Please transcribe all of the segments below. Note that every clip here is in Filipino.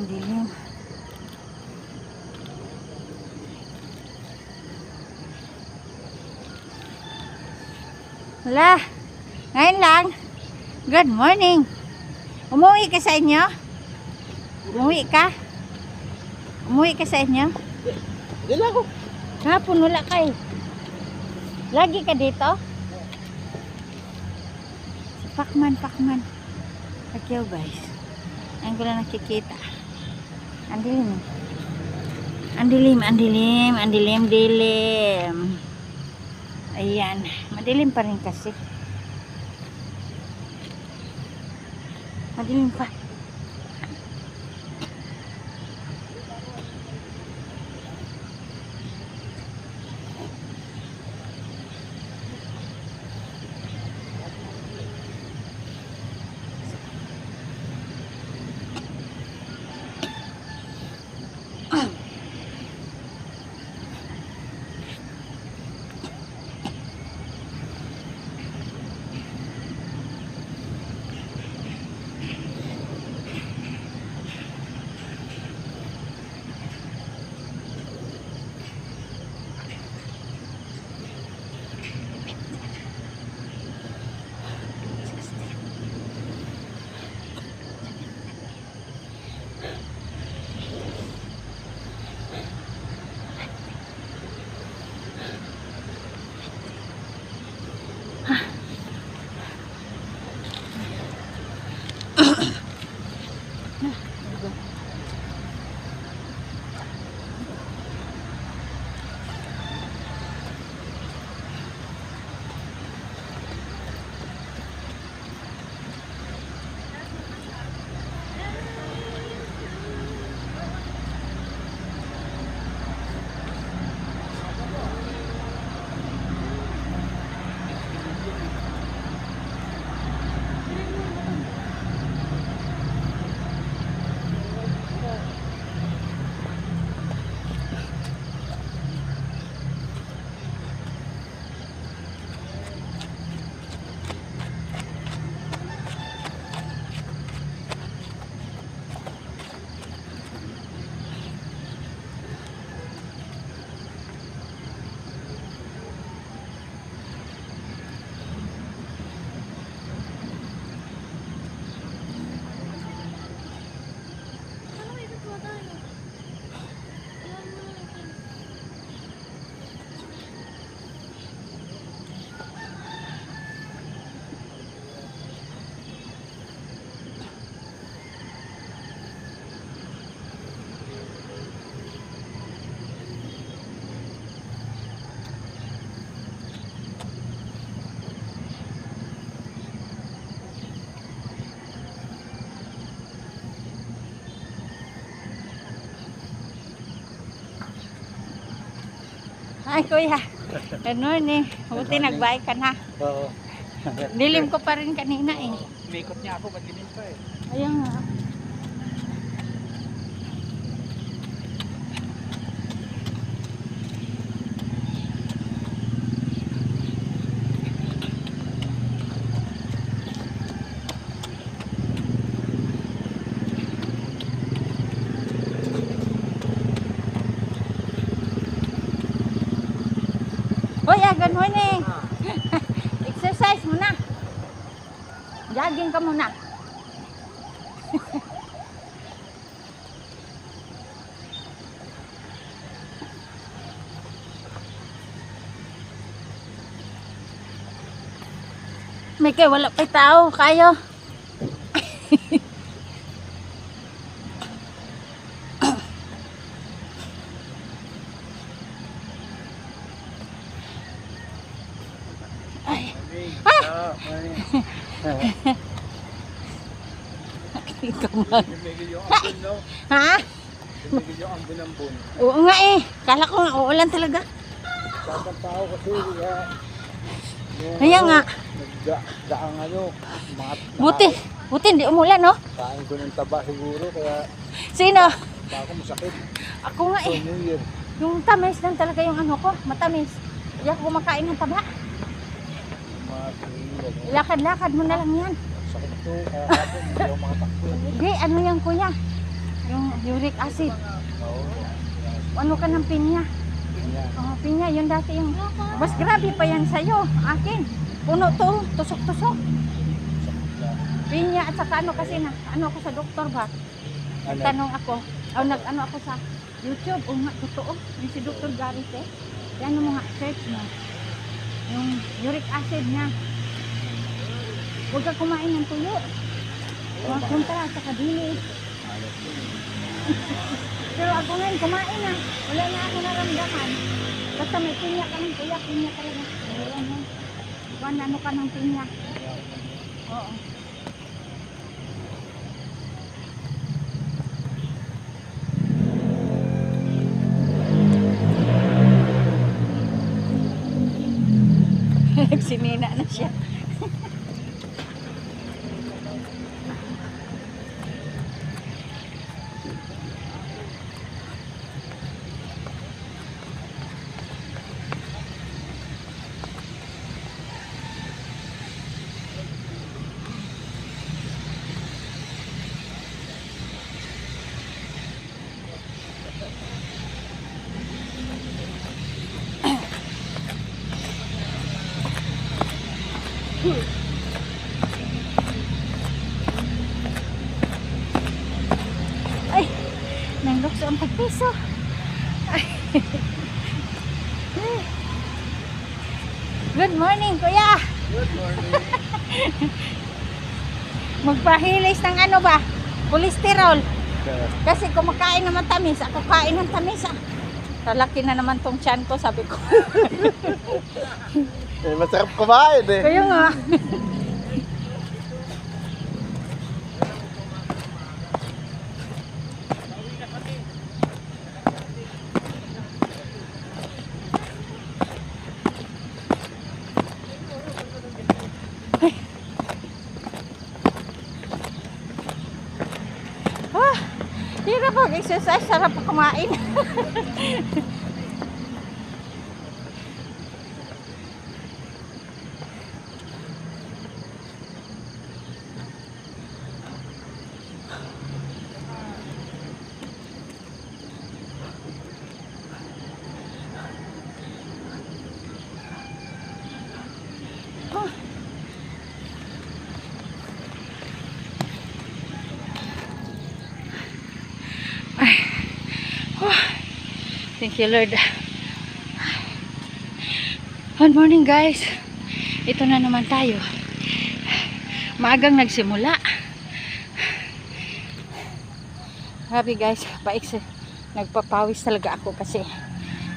Ang dilim. Wala. Ngayon lang. Good morning. Umuwi ka sa inyo? Umuwi ka? Umuwi ka sa inyo? Hindi lang ako. Hapon wala ka eh. Lagi ka dito? Pakman. Pakyaw guys. Ang ko lang nakikita. Ang dilim. Ayan. Madilim pa rin kasi. Madilim pa. Ay kuya, good morning. Buti nagbike ka na. Oo. Dilim ko pa rin kanina eh. Umikot niya ako, madilim pa eh. Ayun nga. Kuya, good morning. Exercise muna. Jogging ka muna. May kayo, wala pa tao. Kayo. Ay. Ikaw man. Ha? Oo nga eh. Kala ko nga uulan talaga. Sasang tao kasi Kaya nga. Nagdaang ano. Buti hindi umulan no? Kain ko ng taba siguro kaya Sino? baka masakit. Ako nga So eh. New Year. Yung tamis lang talaga yung ano ko. Matamis. Hindi ako kumakain ng taba. Lakad-lakad mo na lang yan. Sakit to. Kaya kapon hindi ako makatakbo. Hindi, ano yan kuya? Yung uric acid. Oo. Ano ka ng pinya? Yan. Oh, pinya, yun dati yung... Mas grabe pa yan sa'yo. Akin. Puno to. Tusok-tusok. Pinya at saka ano kasi na... Ano ako sa doktor ba? Ano? Tanong ako. O nag-ano ako sa YouTube. O nga, totoo. Yung si Dr. Garrett eh. Yan mo nga, search mo. Yung uric acid niya. Huwag ka kumain ng tuyo. Huwag kontra sa kadili. Pero ako ngayon, kumain na. Wala na ako naramdaman. Basta may pinya ka ng tuya, pinya talaga. Ayan mo. Kung ano ka ng pinya. Oo. Nagsimina na siya. Ay, nanglokso ang pagpiso. Ay. Good morning, kuya. Good morning. Magpahilis ng ano ba? Cholesterol. Kasi kumakain naman tamis. Ako kain ng tamis ah. Talaki na naman tong tiyan ko, sabi ko. Eh, masarap kumain eh. Kaya nga. Ah, hirap mag-exercise, sarap kumain. Thank you, Lord. Good morning, guys. Ito na naman tayo. Maagang nagsimula. Grabe, guys. Nagpapawis talaga ako kasi,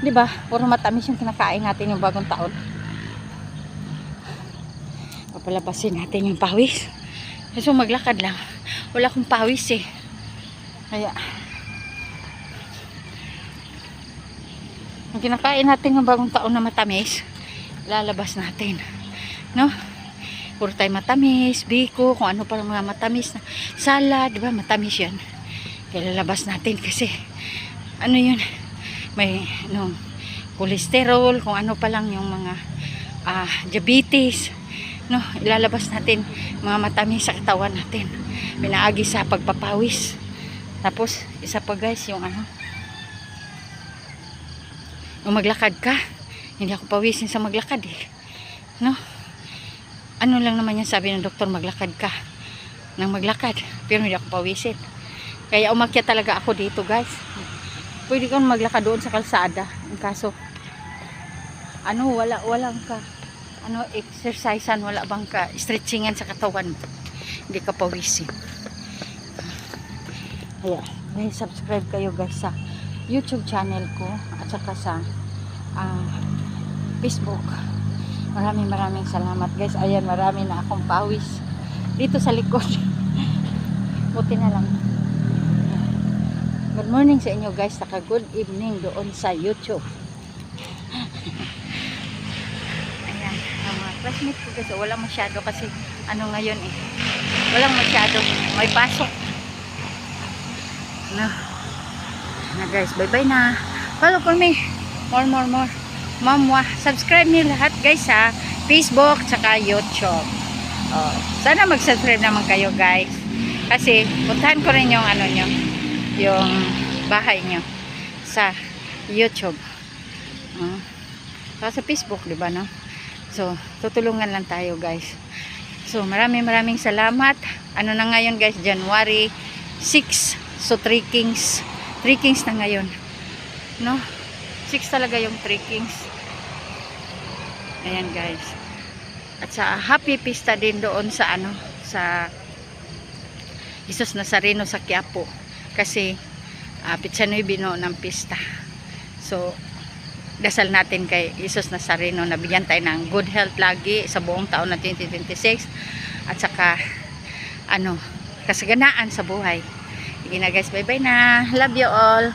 di ba, puro matamis yung kinakain natin yung bagong taon. Papalabasin natin yung pawis. Kasi maglakad lang. Wala akong pawis eh. Kaya, ang kinakain natin yung bagong taon na matamis, lalabas natin. No? Puro tayo matamis, biko, kung ano pa mga matamis na salad, di ba? Matamis yan. Kaya lalabas natin kasi, ano yun? May, no, cholesterol, kung ano pa lang yung mga diabetes. No? Ilalabas natin mga matamis sa katawan natin. Pinaagi sa pagpapawis. Tapos, isa pa guys, yung ano, o maglakad ka, hindi ako pawisin sa maglakad eh. No? Ano lang naman yan sabi ng doktor, maglakad ka nang maglakad, pero hindi ako pawisin. Kaya umakyat talaga ako dito guys. Pwede kang maglakad doon sa kalsada. Ang kaso, ano, walang ka, ano, exercisean, wala bang ka, stretchingan sa katawan. Hindi ka pawisin. Kaya, may subscribe kayo guys sa YouTube channel ko at saka sa Facebook. Maraming salamat guys. Ayan, marami na akong pawis dito sa likod. Buti na lang. Good morning sa inyo guys, saka good evening doon sa YouTube. Ayan, ang mga classmates ko guys, wala masyado kasi ano ngayon eh, walang masyado, may pasok na. Na guys, bye bye na. Follow for me. More. Mamwa. Subscribe niyo lahat guys sa Facebook tsaka YouTube. Sana mag-subscribe naman kayo guys. Kasi puntahan ko rin yung ano nyo. yung bahay nyo sa YouTube. Sa Facebook, di ba, no? So, tutulungan lang tayo, guys. So, maraming salamat. Ano na ngayon, guys? January 6. So, 3 Kings. 3 Kings na ngayon. No? 6 talaga yung 3 Kings. Ayan, guys. At sa happy pista din doon sa ano, sa Jesus Nazareno sa Quiapo. Kasi, Pitsa 9 ng pista. So, dasal natin kay Jesus Nazareno na bigyan tayo ng good health lagi sa buong taon na 2026. At saka, kasaganaan sa buhay. Sige na guys, bye bye na. Love you all.